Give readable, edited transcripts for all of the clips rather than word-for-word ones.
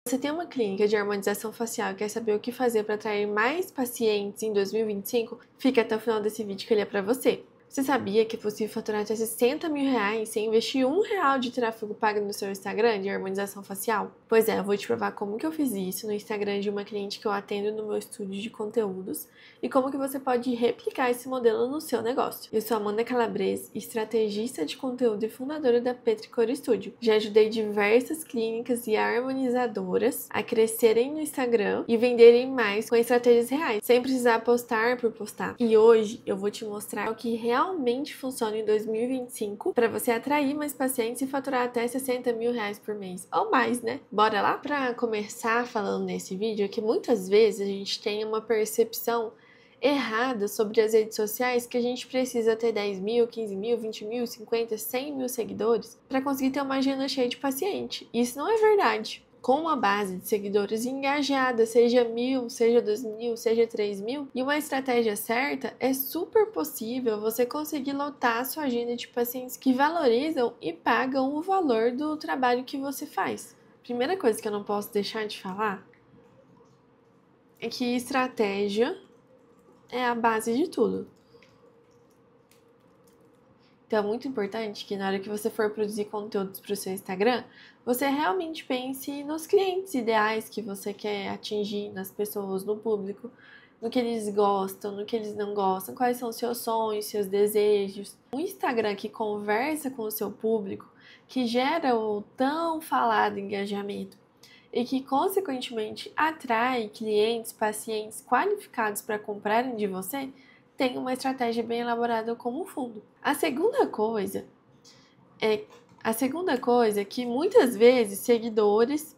Você tem uma clínica de harmonização facial e quer saber o que fazer para atrair mais pacientes em 2025? Fica até o final desse vídeo que ele é para você. Você sabia que é possível faturar até 60 mil reais sem investir R$1 de tráfego pago no seu Instagram de harmonização facial? Pois é, eu vou te provar como que eu fiz isso no Instagram de uma cliente que eu atendo no meu estúdio de conteúdos e como que você pode replicar esse modelo no seu negócio. Eu sou Amanda Calabrese, estrategista de conteúdo e fundadora da Petrichor Studio. Já ajudei diversas clínicas e harmonizadoras a crescerem no Instagram e venderem mais com estratégias reais, sem precisar postar por postar. E hoje eu vou te mostrar o que realmente funciona em 2025 para você atrair mais pacientes e faturar até 60 mil reais por mês, ou mais, né? Bora lá? Para começar falando nesse vídeo, é que muitas vezes a gente tem uma percepção errada sobre as redes sociais que a gente precisa ter 10 mil, 15 mil, 20 mil, 50, 100 mil seguidores para conseguir ter uma agenda cheia de paciente. Isso não é verdade. Com uma base de seguidores engajada, seja 1.000, seja 2.000, seja 3.000, e uma estratégia certa, é super possível você conseguir lotar a sua agenda de pacientes que valorizam e pagam o valor do trabalho que você faz. Primeira coisa que eu não posso deixar de falar é que estratégia é a base de tudo. Então é muito importante que na hora que você for produzir conteúdos para o seu Instagram, você realmente pense nos clientes ideais que você quer atingir, nas pessoas, no público, no que eles gostam, no que eles não gostam, quais são os seus sonhos, seus desejos. Um Instagram que conversa com o seu público, que gera o tão falado engajamento e que, consequentemente, atrai clientes, pacientes qualificados para comprarem de você, tem uma estratégia bem elaborada como fundo. A segunda coisa é que muitas vezes seguidores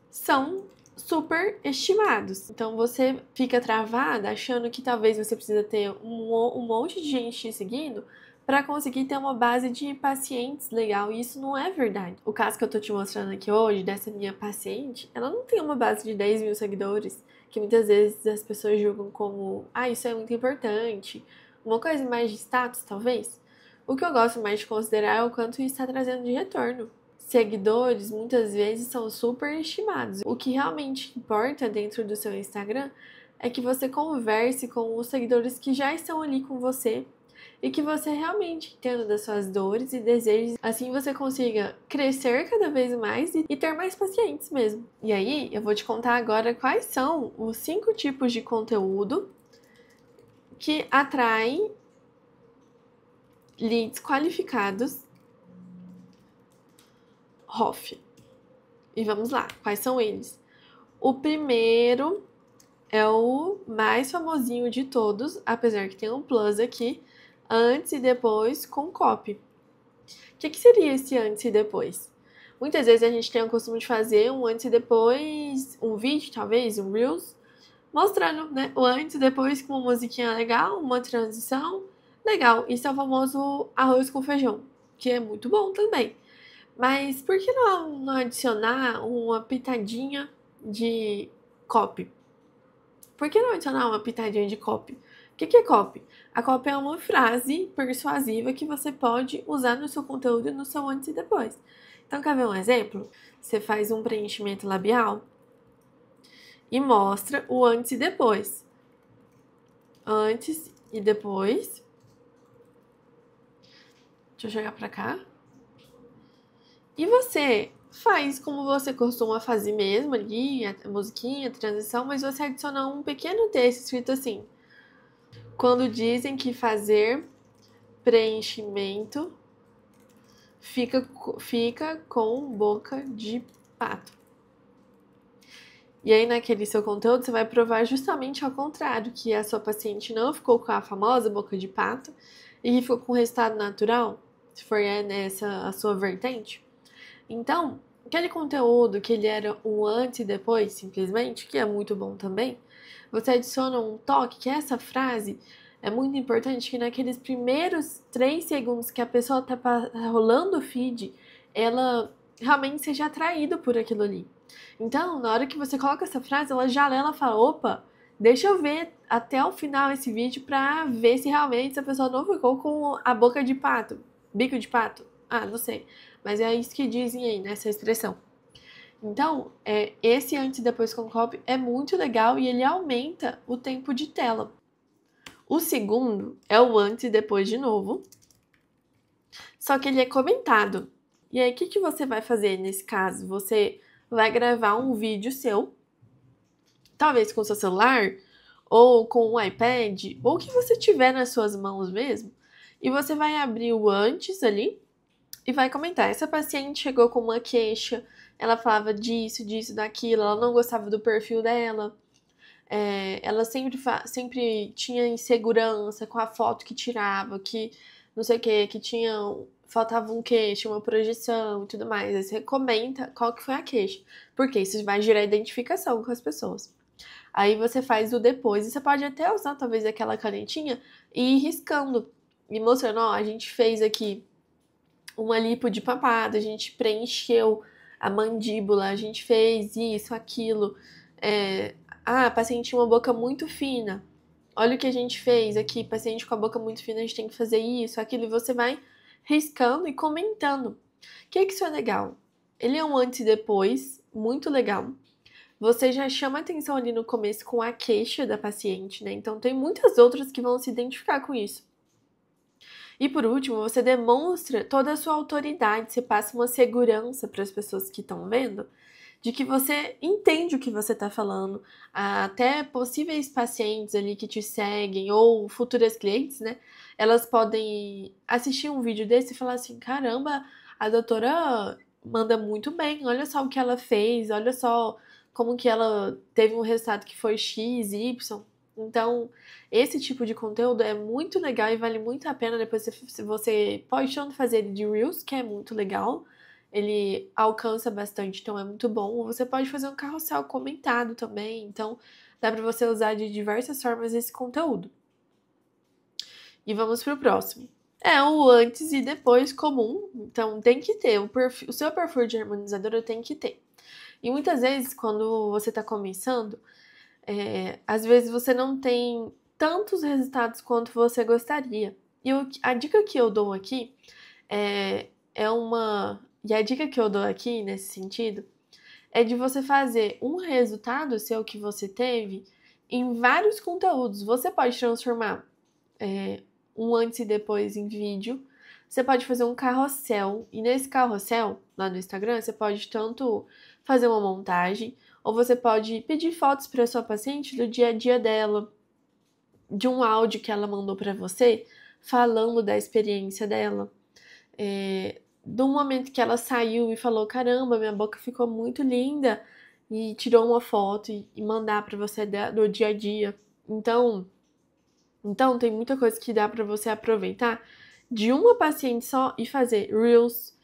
são super estimados. Então você fica travada achando que talvez você precisa ter um monte de gente te seguindo para conseguir ter uma base de pacientes legal, e isso não é verdade. O caso que eu tô te mostrando aqui hoje, dessa minha paciente, ela não tem uma base de 10 mil seguidores, que muitas vezes as pessoas julgam como, isso é muito importante, uma coisa mais de status, talvez. O que eu gosto mais de considerar é o quanto isso está trazendo de retorno. Seguidores, muitas vezes, são super estimados. O que realmente importa dentro do seu Instagram é que você converse com os seguidores que já estão ali com você, e que você realmente entenda das suas dores e desejos, assim você consiga crescer cada vez mais e ter mais pacientes mesmo. E aí, eu vou te contar agora quais são os 5 tipos de conteúdo que atraem leads qualificados ROF. E vamos lá, quais são eles? O primeiro é o mais famosinho de todos, apesar que tem um plus aqui, antes e depois com copy. O que seria esse antes e depois? Muitas vezes a gente tem o costume de fazer um antes e depois, um vídeo talvez, um Reels, mostrando, né, o antes e depois com uma musiquinha legal, uma transição legal. Isso é o famoso arroz com feijão, que é muito bom também. Mas por que não adicionar uma pitadinha de copy? Por que não adicionar uma pitadinha de copy? O que é copy? A copy é uma frase persuasiva que você pode usar no seu conteúdo e no seu antes e depois. Então, quer ver um exemplo? Você faz um preenchimento labial e mostra o antes e depois. Antes e depois. Deixa eu chegar pra cá. E você faz como você costuma fazer mesmo ali, a musiquinha, a transição, mas você adiciona um pequeno texto escrito assim: quando dizem que fazer preenchimento fica com boca de pato. E aí, naquele seu conteúdo, você vai provar justamente ao contrário, que a sua paciente não ficou com a famosa boca de pato e ficou com resultado natural, se for nessa a sua vertente. Então, aquele conteúdo que ele era um antes e depois, simplesmente, que é muito bom também, você adiciona um toque, que essa frase é muito importante, que naqueles primeiros 3 segundos que a pessoa tá rolando o feed, ela realmente seja atraída por aquilo ali. Então, na hora que você coloca essa frase, ela já lê, ela fala, opa, deixa eu ver até o final esse vídeo pra ver se realmente essa pessoa não ficou com a boca de pato, bico de pato. Não sei. Mas é isso que dizem aí, nessa expressão. Então, esse antes e depois com copy é muito legal e ele aumenta o tempo de tela. O segundo é o antes e depois de novo, só que ele é comentado. E aí, o que você vai fazer nesse caso? Você vai gravar um vídeo seu, talvez com seu celular, ou com um iPad, ou o que você tiver nas suas mãos mesmo, e você vai abrir o antes ali e vai comentar. Essa paciente chegou com uma queixa, ela falava disso, disso, daquilo, ela não gostava do perfil dela, ela sempre tinha insegurança com a foto que tirava, que não sei o que tinha, faltava um queixo, uma projeção e tudo mais. Aí você comenta qual que foi a queixa, porque isso vai gerar identificação com as pessoas. Aí você faz o depois, e você pode até usar talvez aquela canetinha e ir riscando, e mostrando, ó, a gente fez aqui uma lipo de papada, a gente preencheu a mandíbula, a gente fez isso, aquilo. Paciente tinha uma boca muito fina. Olha o que a gente fez aqui, paciente com a boca muito fina, a gente tem que fazer isso, aquilo, e você vai riscando e comentando. O que isso é legal? Ele é um antes e depois, muito legal. Você já chama atenção ali no começo com a queixa da paciente, né? Então tem muitas outras que vão se identificar com isso. E por último, você demonstra toda a sua autoridade, você passa uma segurança para as pessoas que estão vendo, de que você entende o que você está falando, até possíveis pacientes ali que te seguem ou futuras clientes, né? Elas podem assistir um vídeo desse e falar assim: caramba, a doutora manda muito bem, olha só o que ela fez, olha só como que ela teve um resultado que foi X, Y. Então, esse tipo de conteúdo é muito legal e vale muito a pena. Depois você pode tanto fazer ele de Reels, que é muito legal, ele alcança bastante, então é muito bom. Ou você pode fazer um carrossel comentado também, então dá para você usar de diversas formas esse conteúdo. E vamos pro próximo. É o antes e depois comum, então tem que ter, o seu perfil de harmonizadora tem que ter. E muitas vezes, quando você está começando, às vezes você não tem tantos resultados quanto você gostaria. E a dica que eu dou aqui é uma. E a dica que eu dou aqui, nesse sentido, é de você fazer um resultado seu que você teve em vários conteúdos. Você pode transformar um antes e depois em vídeo. Você pode fazer um carrossel. E nesse carrossel, lá no Instagram, você pode tanto fazer uma montagem, ou você pode pedir fotos para sua paciente do dia a dia dela, de um áudio que ela mandou para você, falando da experiência dela. Do momento que ela saiu e falou: caramba, minha boca ficou muito linda, e tirou uma foto e mandar para você do dia a dia. Então tem muita coisa que dá para você aproveitar de uma paciente só e fazer Reels,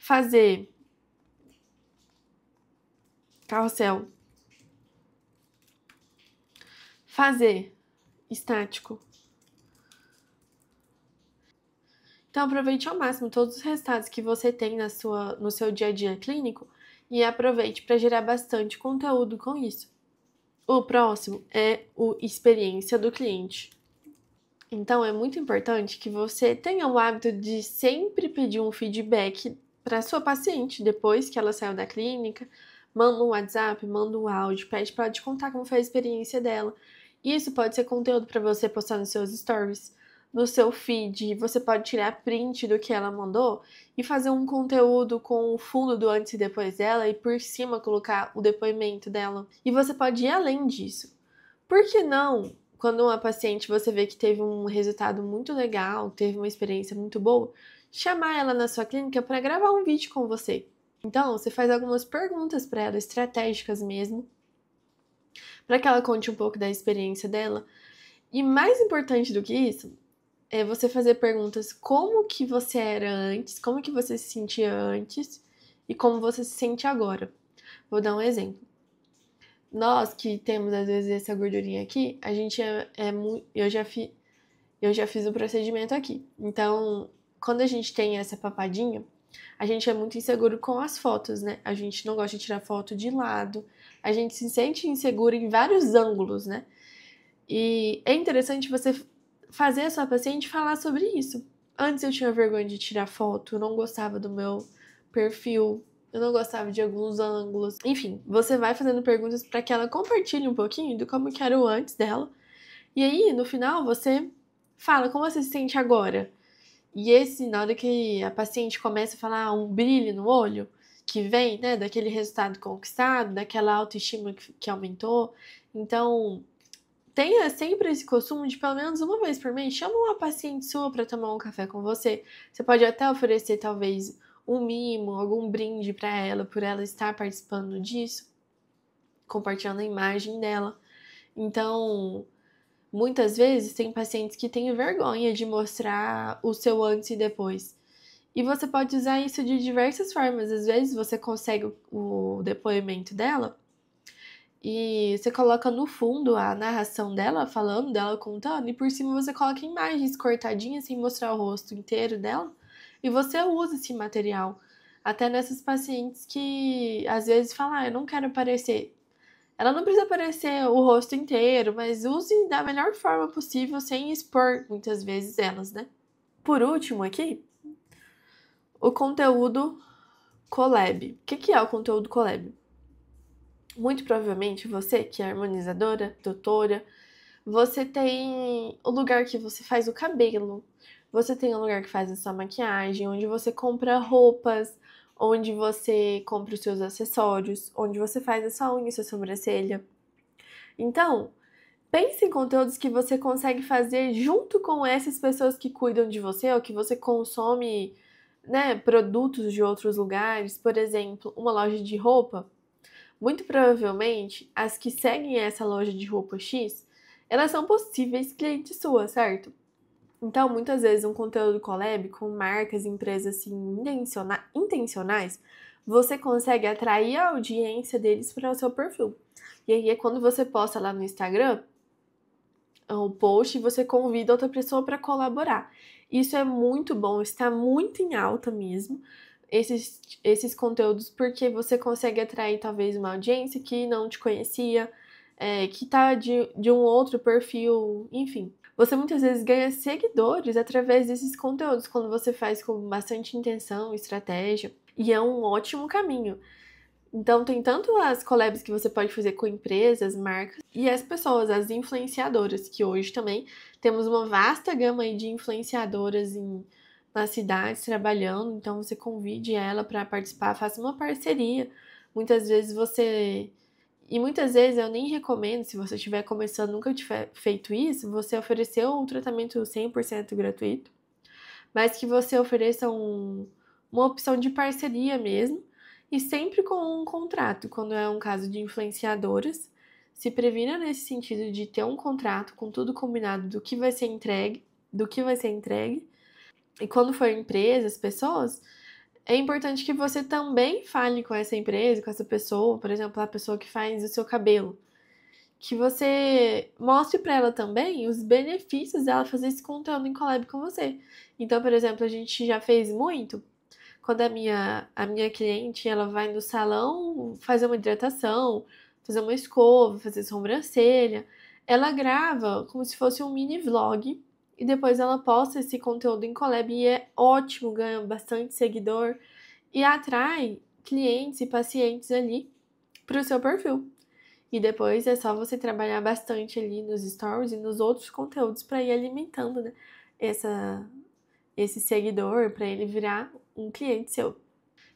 fazer carrossel, fazer estático. Então aproveite ao máximo todos os resultados que você tem no seu dia a dia clínico e aproveite para gerar bastante conteúdo com isso. O próximo é o experiência do cliente. Então é muito importante que você tenha o hábito de sempre pedir um feedback para sua paciente depois que ela saiu da clínica. Manda um WhatsApp, manda um áudio, pede para ela te contar como foi a experiência dela. Isso pode ser conteúdo para você postar nos seus stories, no seu feed. Você pode tirar print do que ela mandou e fazer um conteúdo com o fundo do antes e depois dela e por cima colocar o depoimento dela. E você pode ir além disso. Por que não? Quando uma paciente você vê que teve um resultado muito legal, teve uma experiência muito boa, chamar ela na sua clínica para gravar um vídeo com você. Então, você faz algumas perguntas para ela, estratégicas mesmo, para que ela conte um pouco da experiência dela. E mais importante do que isso, é você fazer perguntas como que você era antes, como que você se sentia antes e como você se sente agora. Vou dar um exemplo. Nós que temos às vezes essa gordurinha aqui, a gente eu já fiz o procedimento aqui. Então, quando a gente tem essa papadinha, a gente é muito inseguro com as fotos, né? A gente não gosta de tirar foto de lado, a gente se sente inseguro em vários ângulos, né? E é interessante você fazer a sua paciente falar sobre isso. Antes eu tinha vergonha de tirar foto, eu não gostava do meu perfil, eu não gostava de alguns ângulos. Enfim, você vai fazendo perguntas para que ela compartilhe um pouquinho de como que era o antes dela. E aí, no final, você fala como você se sente agora. E na hora que a paciente começa a falar um brilho no olho, que vem, né, daquele resultado conquistado, daquela autoestima que aumentou. Então, tenha sempre esse costume de, pelo menos uma vez por mês, chama uma paciente sua para tomar um café com você. Você pode até oferecer, talvez, um mimo, algum brinde para ela, por ela estar participando disso, compartilhando a imagem dela. Então, muitas vezes tem pacientes que têm vergonha de mostrar o seu antes e depois. E você pode usar isso de diversas formas. Às vezes você consegue o depoimento dela e você coloca no fundo a narração dela falando, dela contando, e por cima você coloca imagens cortadinhas sem mostrar o rosto inteiro dela. E você usa esse material. Até nessas pacientes que às vezes falam, eu não quero aparecer. Ela não precisa aparecer o rosto inteiro, mas use da melhor forma possível, sem expor muitas vezes elas, né? Por último aqui, o conteúdo collab. O que é o conteúdo collab? Muito provavelmente você, que é harmonizadora, doutora, você tem o lugar que você faz o cabelo, você tem o lugar que faz a sua maquiagem, onde você compra roupas, onde você compra os seus acessórios, onde você faz a sua unha e sua sobrancelha. Então, pense em conteúdos que você consegue fazer junto com essas pessoas que cuidam de você ou que você consome, né, produtos de outros lugares. Por exemplo, uma loja de roupa. Muito provavelmente, as que seguem essa loja de roupa X, elas são possíveis clientes suas, certo? Então, muitas vezes, um conteúdo collab com marcas e empresas assim, intencionais, você consegue atrair a audiência deles para o seu perfil. E aí é quando você posta lá no Instagram o post e você convida outra pessoa para colaborar. Isso é muito bom, está muito em alta mesmo, esses conteúdos, porque você consegue atrair talvez uma audiência que não te conhecia, que tá de um outro perfil, enfim. Você muitas vezes ganha seguidores através desses conteúdos, quando você faz com bastante intenção, estratégia, e é um ótimo caminho. Então, tem tanto as collabs que você pode fazer com empresas, marcas, e as pessoas, as influenciadoras, que hoje também temos uma vasta gama aí de influenciadoras nas cidades trabalhando. Então, você convide ela para participar, faça uma parceria. Muitas vezes muitas vezes eu nem recomendo, se você estiver começando, nunca tiver feito isso, você oferecer um tratamento 100% gratuito, mas que você ofereça uma opção de parceria mesmo, e sempre com um contrato. Quando é um caso de influenciadoras, se previna nesse sentido de ter um contrato com tudo combinado do que vai ser entregue, E quando for empresas, pessoas, é importante que você também fale com essa empresa, com essa pessoa, por exemplo, a pessoa que faz o seu cabelo, que você mostre para ela também os benefícios dela fazer esse conteúdo em collab com você. Então, por exemplo, a gente já fez muito quando a minha cliente, ela vai no salão fazer uma hidratação, fazer uma escova, fazer sobrancelha, ela grava como se fosse um mini vlog e depois ela posta esse conteúdo em collab e é ótimo, ganha bastante seguidor e atrai clientes e pacientes ali para o seu perfil. E depois é só você trabalhar bastante ali nos stories e nos outros conteúdos para ir alimentando, né, esse seguidor, para ele virar um cliente seu.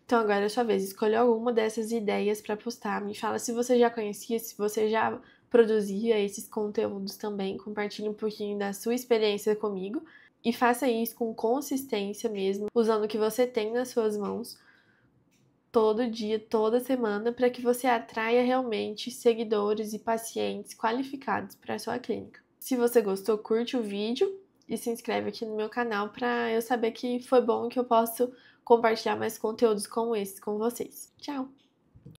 Então agora é a sua vez, escolha alguma dessas ideias para postar. Me fala se você já conhecia, se você já produzia esses conteúdos também. Compartilhe um pouquinho da sua experiência comigo e faça isso com consistência mesmo, usando o que você tem nas suas mãos todo dia, toda semana, para que você atraia realmente seguidores e pacientes qualificados para a sua clínica. Se você gostou, curte o vídeo e se inscreve aqui no meu canal para eu saber que foi bom e que eu posso compartilhar mais conteúdos como esse com vocês. Tchau!